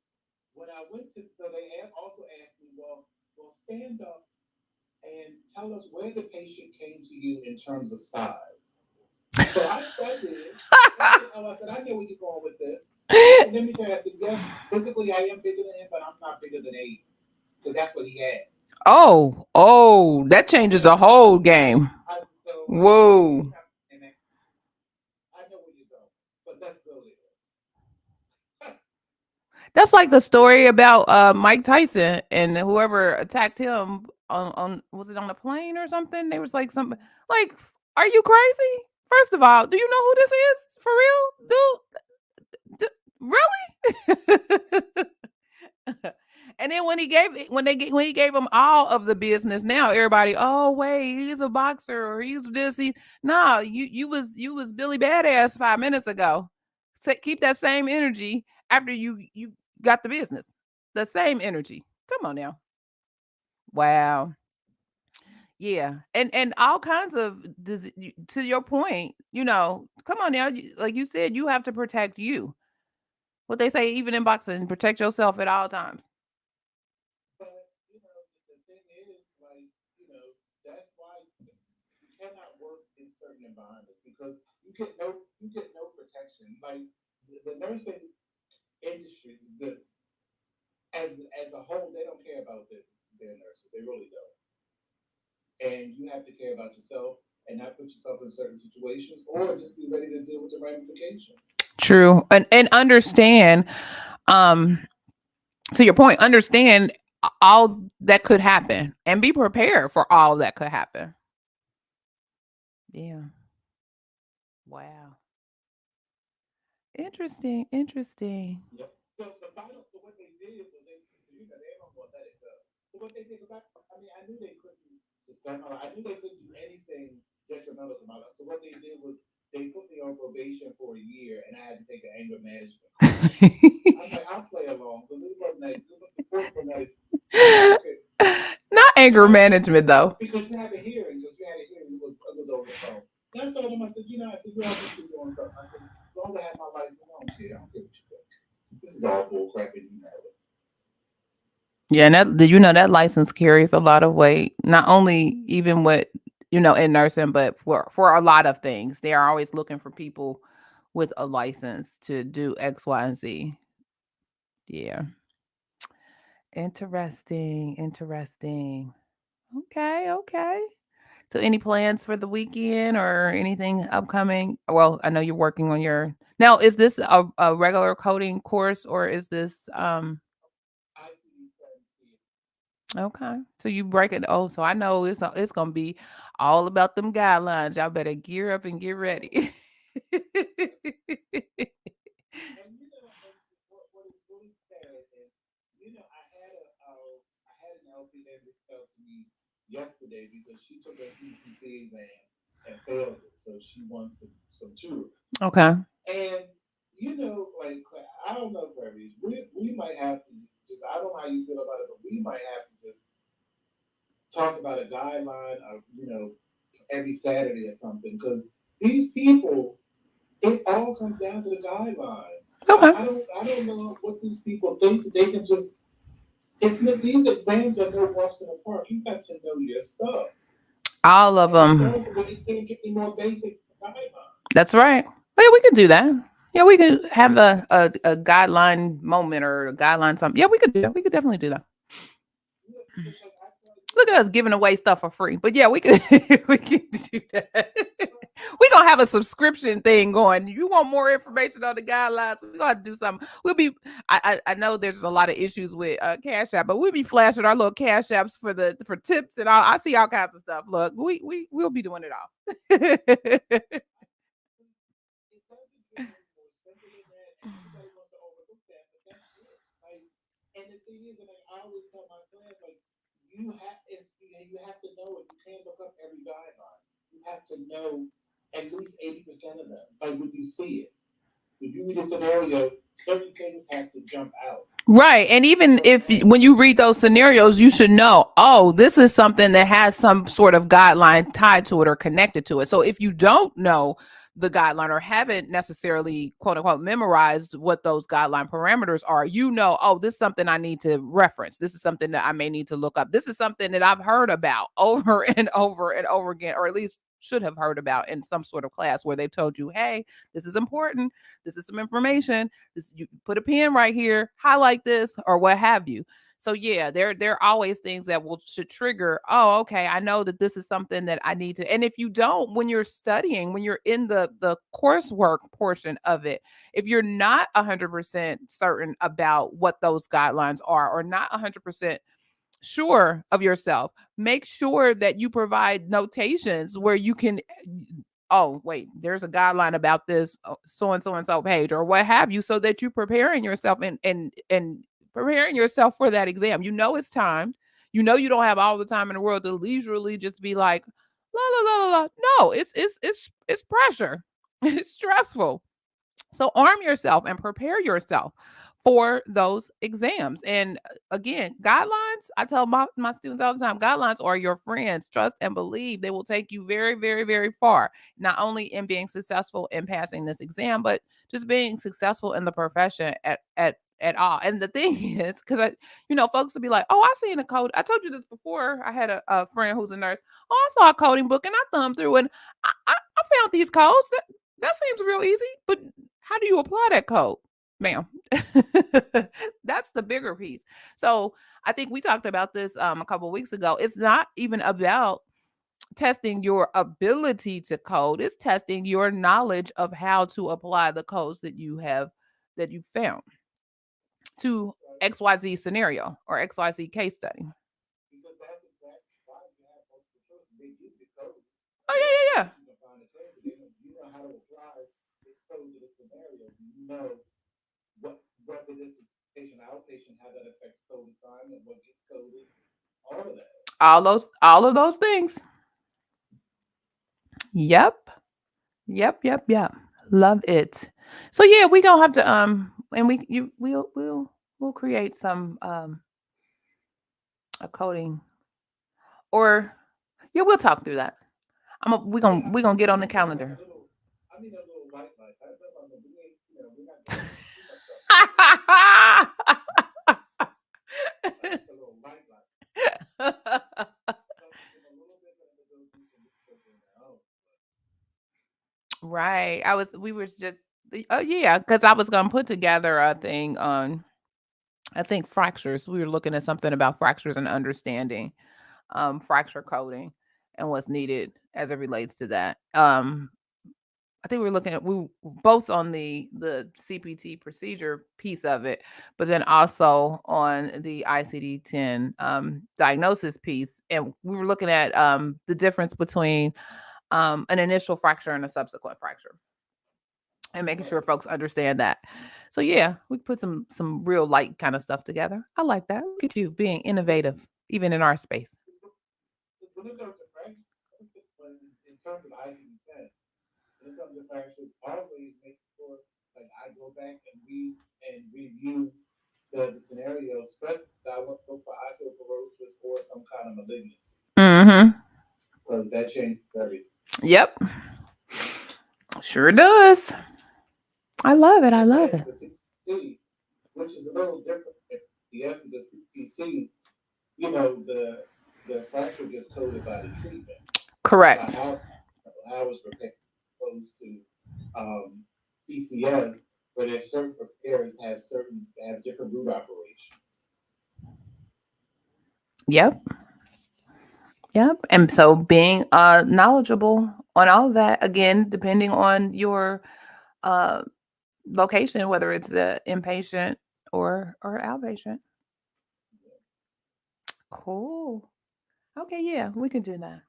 when I went to so they also asked me well stand up and tell us where the patient came to you in terms of size. So I did. I said, I know where you're going with this. And let me tell you, I said, yes, physically I am bigger than him, but I'm not bigger than 80. Because that's what he had. Oh, that changes the whole game. So I said, well, Whoa. and I know where you're going, but let's go there. That's like the story about Mike Tyson and whoever attacked him on was it on a plane or something? They was like something like, are you crazy? First of all, do you know who this is for real, really? And then when he gave him all of the business, now everybody, oh wait, he's a boxer or he's this. No, you was Billy Badass 5 minutes ago. Keep that same energy after you got the business. The same energy. Come on now. Wow. Yeah, and all kinds of to your point. Come on now. Like you said, you have to protect you. What they say, even in boxing, protect yourself at all times. But, the thing is, like, that's why you cannot work in certain environments because you get no protection. Like the nursing industry, as a whole, they don't care about their nurses. They really don't. And you have to care about yourself and not put yourself in certain situations, or just be ready to deal with the ramifications. True, and understand. Um, to your point, understand all that could happen and be prepared for all that could happen. Yeah. Wow. Interesting. Interesting. Yep. So what they did was they don't want to let it go. So what they did was I mean I knew they couldn't suspend her. I knew they couldn't do anything detrimental to my life. So what they did was they put me on probation for a year, and I had to take an anger management course. I'm like I'll play along because it wasn't nice. The course was nice. I'm like okay, Not anger management though. because you had a hearing, it was over the phone. And I told him I said I said you all just be doing something. I said as long as I have my license, I don't care. I don't care what you do. all bull crap and you know Yeah, and that license carries a lot of weight. Not only even with in nursing, but for a lot of things, they are always looking for people with a license to do X, Y, and Z. Yeah, interesting, interesting. Okay, okay. So, any plans for the weekend or anything upcoming? Well, I know you're working on your now. Is this a regular coding course or is this I see these friends see it. Okay. So you break it. Oh, so I know it's gonna be all about them guidelines. Y'all better gear up and get ready. And and what is sad is, I had I had an LP that reached out to me yesterday because she took her CPC exam and failed it, so she wants some tutoring. Okay. And like I don't know, Clarice, we might have to just I don't know how you feel about it, but we might have to just talk about a guideline of every Saturday or something because these people it all comes down to the guideline. Okay. I don't know what these people think that they can just. It's not, these exams are no walks in the park. You got to know your stuff, All of and it them. does. But it can't get any more basic guidelines. That's right. Well, yeah, we could do that. Yeah, we could have a guideline moment or a guideline something. Yeah, we could do that. We could definitely do that. Yeah, because like I tell you, Look at us giving away stuff for free. But yeah, we could we can do that. We gonna have a subscription thing going. You want more information on the guidelines? We gonna have to do something. We'll be. I know there's a lot of issues with Cash App, but we'll be flashing our little Cash Apps for tips and all. I see all kinds of stuff. Look, we'll be doing it all. it doesn't get any more simple than that, and everybody wants to overlook that, but that's it. Like, and the thing is, and like, I always tell my class, like, you have to know it. You can't look up every guideline. You have to know at least 80% of them. Like when you see it, if you read a scenario, certain things have to jump out. Right. And even Certain if things. when you read those scenarios, you should know, oh, this is something that has some sort of guideline tied to it or connected to it. So if you don't know the guideline or haven't necessarily quote unquote memorized what those guideline parameters are, oh, this is something I need to reference. This is something that I may need to look up. This is something that I've heard about over and over and over again, or at least should have heard about in some sort of class where they've told you, hey, this is important. This is some information. You put a pen right here, highlight this, or what have you. So yeah, there are always things that should trigger. Oh, okay, I know that this is something that I need to. And if you don't, when you're studying, when you're in the coursework portion of it, if you're not 100% certain about what those guidelines are, or not 100% sure of yourself, make sure that you provide notations where you can, oh, wait, there's a guideline about this so and so page or what have you, so that you're preparing yourself and preparing yourself for that exam. It's time. You don't have all the time in the world to leisurely just be like, la la la la la. No, it's pressure. It's stressful. So arm yourself and prepare yourself for those exams. And again, guidelines, I tell my students all the time, guidelines are your friends. Trust and believe they will take you very, very, very far, not only in being successful in passing this exam, but just being successful in the profession at all. And the thing is, because folks will be like, oh, I seen a code. I told you this before. I had a friend who's a nurse. Oh, I saw a coding book and I thumbed through and I found these codes. That seems real easy, but how do you apply that code, ma'am? That's the bigger piece. So I think we talked about this a couple of weeks ago. It's not even about testing your ability to code. It's testing your knowledge of how to apply the codes that you found to Right? XYZ scenario or XYZ case study. Because that's exactly why you have multiple choice. They give you code. Oh They don't tell yeah, you to find the code, but they know you know how to apply this code to the scenario. You know whether this is patient outpatient, how that affects code assignment, what gets coded, all of that. all of those things. Yep. Yep. Love it. So yeah, we gonna have to and we'll create some a coding or yeah, we'll talk through that. Yeah, We gonna get on the I need like a calendar. little, I need a little white light. I don't know, we ain't, we're not doing too much stuff. Like a little light light. So, a little bit of the go do some research on their own. Right. We were just, oh yeah, because I was gonna put together a thing on, I think, fractures. We were looking at something about fractures and understanding fracture coding and what's needed as it relates to that. I think we were looking at, we both on the CPT procedure piece of it, but then also on the ICD-10 diagnosis piece, and we were looking at the difference between an initial fracture and a subsequent fracture, and making sure Right. folks understand that. So yeah, we put some real light kind of stuff together. I like that. Look at you being innovative, even in our space. When it comes to fracture, when in terms of ICD-10, when it comes to fracture, always make sure like I go back and read and review the scenarios, especially I want to go for osteoporosis or some kind of malignancy Mm-hmm. because that changes everything. Yep. Sure does. I love it. I And love then it. the CPT, which is a little different. The essence of the CPT, the fracture gets coded by the treatment, by Correct. hours per patient, opposed to PCS, where there's certain preparers have different root operations. Yep. Yep. And so being knowledgeable on all of that, again, depending on your uh location, whether it's the inpatient or outpatient. Cool. Okay, yeah, we can do that.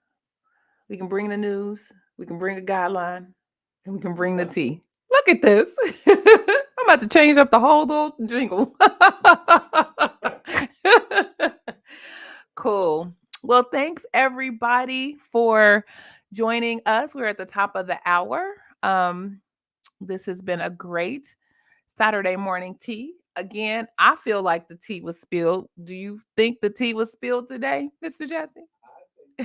We can bring the news, we can bring the guideline, and we can bring the tea. Look at this. I'm about to change up the whole little jingle. Cool. Well, thanks everybody for joining us. We're at the top of the hour. Um, this has been a great Saturday morning tea. Again, I feel like the tea was spilled. Do you think the tea was spilled today, Mr. Jesse? I think so,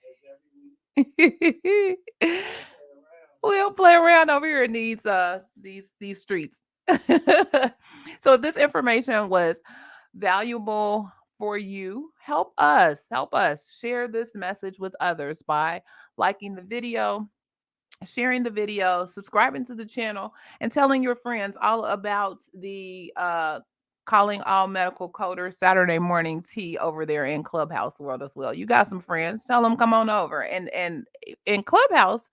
as every week we don't play around. We don't play around over here in these streets. So if this information was valuable for you, help us share this message with others by liking the video, sharing the video, subscribing to the channel, and telling your friends all about the calling all medical coders Saturday morning tea over there in Clubhouse world as well. You got some friends, tell them come on over. And in Clubhouse,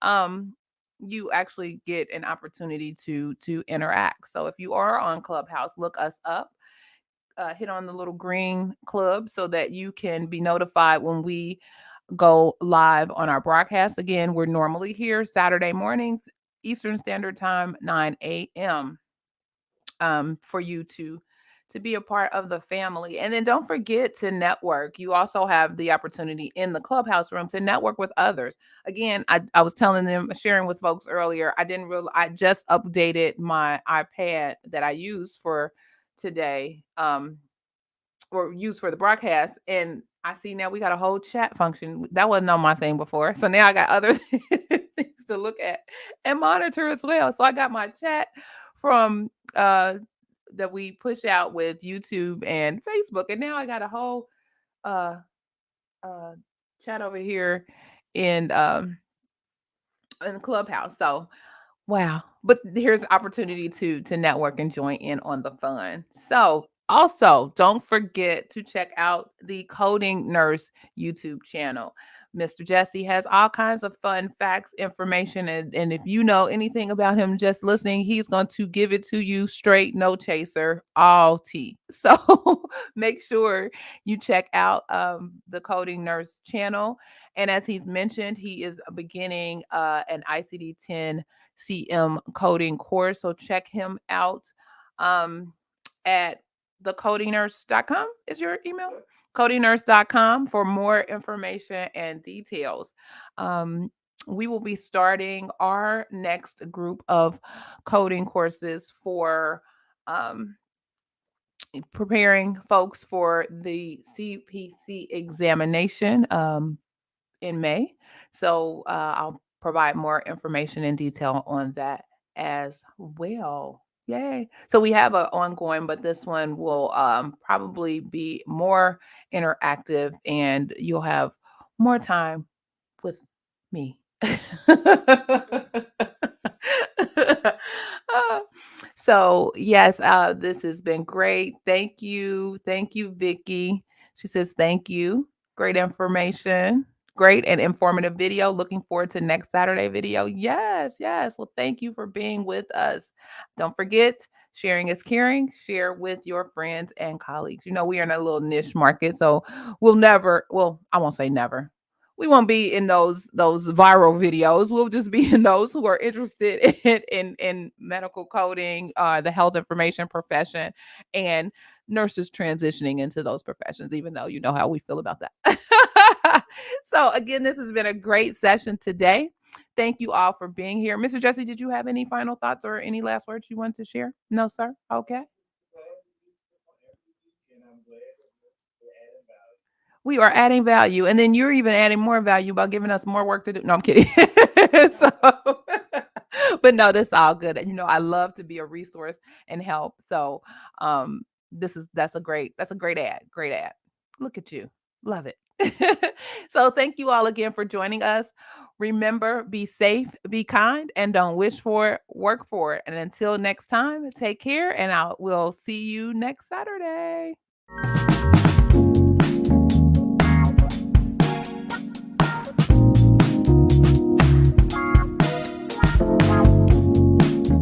um you actually get an opportunity to interact. So if you are on Clubhouse, look us up, hit on the little green club so that you can be notified when we go live on our broadcast. Again, we're normally here Saturday mornings, Eastern Standard Time, 9 a.m. For you to be a part of the family. And then don't forget to network. You also have the opportunity in the Clubhouse room to network with others. Again, I was telling them, sharing with folks earlier, I just updated my iPad that I use for today. Or used for the broadcast. And I see now we got a whole chat function. That wasn't on my thing before. So now I got other things to look at and monitor as well. So I got my chat from that we push out with YouTube and Facebook. And now I got a whole uh uh chat over here in in Clubhouse. So wow. But here's opportunity to network and join in on the fun. So also don't forget to check out the Coding Nurse YouTube channel. Mr. Jesse has all kinds of fun facts, information, and if you know anything about him just listening, he's going to give it to you straight, no chaser, all tea. So make sure you check out the Coding Nurse channel. And as he's mentioned, he is beginning an ICD-10 CM coding course. So check him out at thecodingnurse.com is your email? Codingnurse.com for more information and details. Um, we will be starting our next group of coding courses for um, preparing folks for the CPC examination in May. So I'll provide more information and detail on that as well. Yay. So we have an ongoing, but this one will probably be more interactive and you'll have more time with me. Uh, so yes, this has been great. Thank you. Thank you, Vicky. She says, thank you. Great information. Great and informative video. Looking forward to next Saturday video. Yes, yes. Well, thank you for being with us. Don't forget, sharing is caring. Share with your friends and colleagues. You know, we are in a little niche market, so we'll never, well, I won't say never. We won't be in those viral videos. We'll just be in those who are interested in medical coding, the health information profession, and nurses transitioning into those professions, even though you know how we feel about that. So again, this has been a great session today. Thank you all for being here. Mr. Jesse, did you have any final thoughts or any last words you want to share? No, sir. Okay. And I'm glad that we're adding value. We are adding value. And then you're even adding more value by giving us more work to do. No, I'm kidding. So, but no, that's all good. You know, I love to be a resource and help. So, that's a great ad. Great ad. Look at you. Love it. So, thank you all again for joining us. Remember, be safe, be kind, and don't wish for it, work for it. And until next time, take care, and I will see you next Saturday.